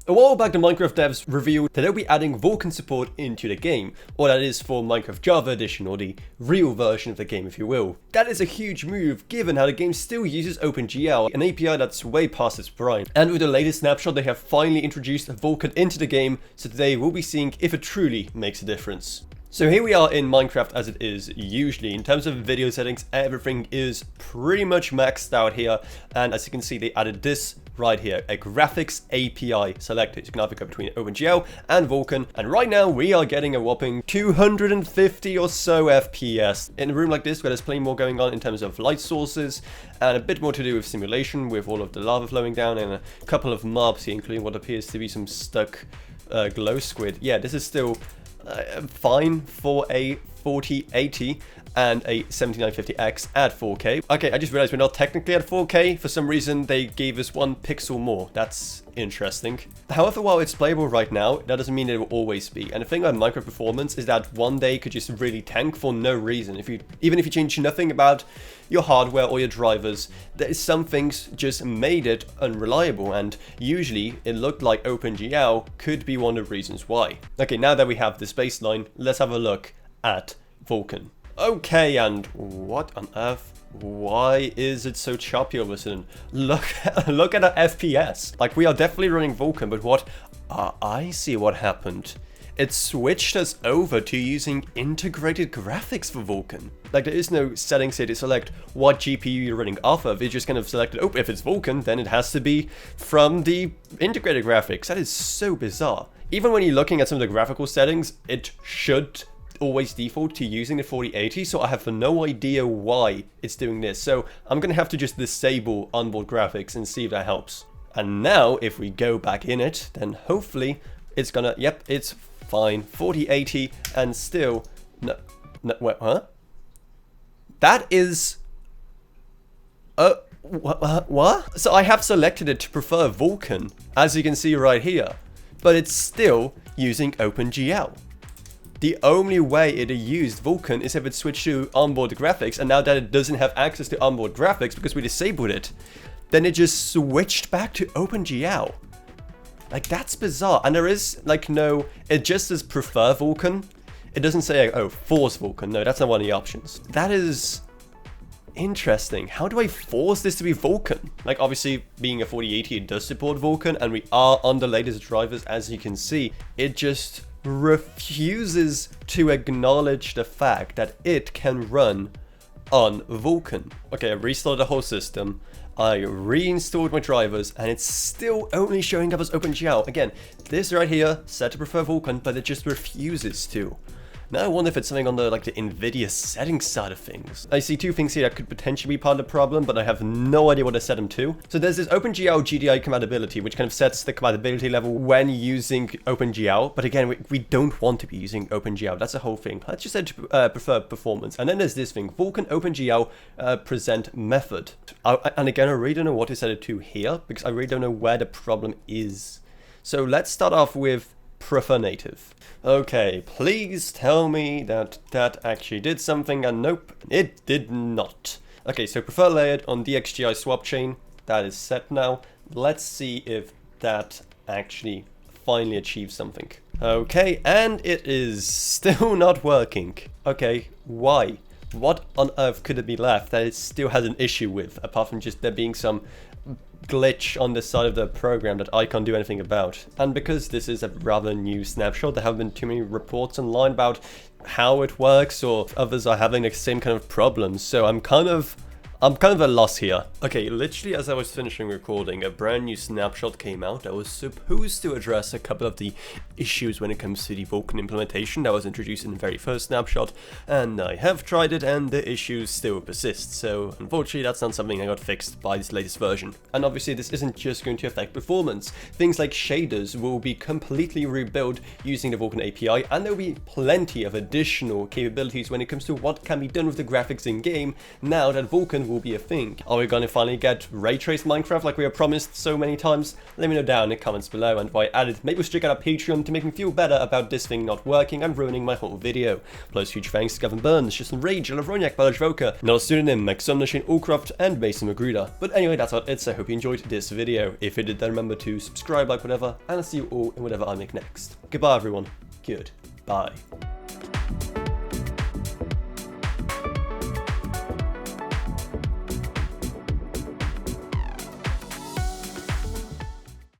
A while back, the Minecraft devs revealed that they'll be adding Vulkan support into the game, or that is for Minecraft Java Edition, or the real version of the game if you will. That is a huge move given how the game still uses OpenGL, an API that's way past its prime. And with the latest snapshot, they have finally introduced Vulkan into the game, so today we'll be seeing if it truly makes a difference. So here we are in Minecraft as it is usually. In terms of video settings, everything is pretty much maxed out here. And as you can see, they added this right here, a graphics API selector. You can either go between OpenGL and Vulkan. And right now we are getting a whopping 250 or so FPS. In a room like this where there's plenty more going on in terms of light sources and a bit more to do with simulation with all of the lava flowing down and a couple of mobs here, including what appears to be some stuck glow squid. Yeah, this is still fine for a 4080 and a 7950X at 4K. Okay, I just realized we're not technically at 4K. For some reason, they gave us 1 pixel more. That's interesting. However, while it's playable right now, that doesn't mean it will always be. And the thing about micro performance is that one day could just really tank for no reason. Even if you change nothing about your hardware or your drivers, there is some things just made it unreliable, and usually it looked like OpenGL could be one of the reasons why. Okay, now that we have this baseline, let's have a look at Vulkan. Okay, and what on earth? Why is it so choppy all of a sudden? Look at our FPS. Like, we are definitely running Vulkan, but what? I see what happened. It switched us over to using integrated graphics for Vulkan. Like, there is no settings here to select what GPU you're running off of. It just kind of selected, oh, if it's Vulkan, then it has to be from the integrated graphics. That is so bizarre. Even when you're looking at some of the graphical settings, it should always default to using the 4080, so I have no idea why it's doing this. So I'm gonna have to just disable onboard graphics and see if that helps. And now if we go back in it, then hopefully it's gonna, yep, it's fine, 4080, and still no wait, huh? That is what? So I have selected it to prefer Vulkan, as you can see right here, but it's still using OpenGL. The only way it used Vulkan is if it switched to onboard graphics, and now that it doesn't have access to onboard graphics because we disabled it, then it just switched back to OpenGL. Like, that's bizarre. And there is like no, it just says prefer Vulkan. It doesn't say like, oh, force Vulkan. No, that's not one of the options. That is interesting. How do I force this to be Vulkan? Like, obviously being a 4080, it does support Vulkan, and we are on the latest drivers, as you can see. It just refuses to acknowledge the fact that it can run on Vulkan. Okay, I restarted the whole system. I reinstalled my drivers, and it's still only showing up as OpenGL. Again, this right here, set to prefer Vulkan, but it just refuses to. Now I wonder if it's something on the NVIDIA settings side of things. I see two things here that could potentially be part of the problem, but I have no idea what to set them to. So there's this OpenGL GDI compatibility, which kind of sets the compatibility level when using OpenGL. But again, we don't want to be using OpenGL. That's the whole thing. Let's just set to prefer performance. And then there's this thing, Vulkan OpenGL present method. And again, I really don't know what to set it to here, because I really don't know where the problem is. So let's start off with prefer native. Okay, please tell me that that actually did something, and nope, it did not. Okay, so prefer layered on DXGI swap chain. That is set now. Let's see if that actually finally achieves something. Okay, and it is still not working. Okay, why? What on earth could it be left that it still has an issue with, apart from just there being some glitch on the side of the program that I can't do anything about? And because this is a rather new snapshot, there haven't been too many reports online about how it works, or others are having the same kind of problems, so I'm kind of at a loss here. Okay, literally as I was finishing recording, a brand new snapshot came out that was supposed to address a couple of the issues when it comes to the Vulkan implementation that was introduced in the very first snapshot, and I have tried it and the issues still persist, so unfortunately that's not something I got fixed by this latest version. And obviously this isn't just going to affect performance. Things like shaders will be completely rebuilt using the Vulkan API, and there will be plenty of additional capabilities when it comes to what can be done with the graphics in game now that Vulkan will be a thing. Are we gonna finally get ray traced Minecraft like we were promised so many times? Let me know down in the comments below, and while at it, maybe we'll check out our Patreon to make me feel better about this thing not working and ruining my whole video. Plus huge thanks to Gavin Burns, Justin Rage, Lavroniak, Balaj Voka, Noel Pseudonym, Maximna, Shane Allcroft, and Mason Magruder. But anyway, that's about it, so I hope you enjoyed this video. If you did, then remember to subscribe, like, whatever, and I'll see you all in whatever I make next. Goodbye everyone. Goodbye.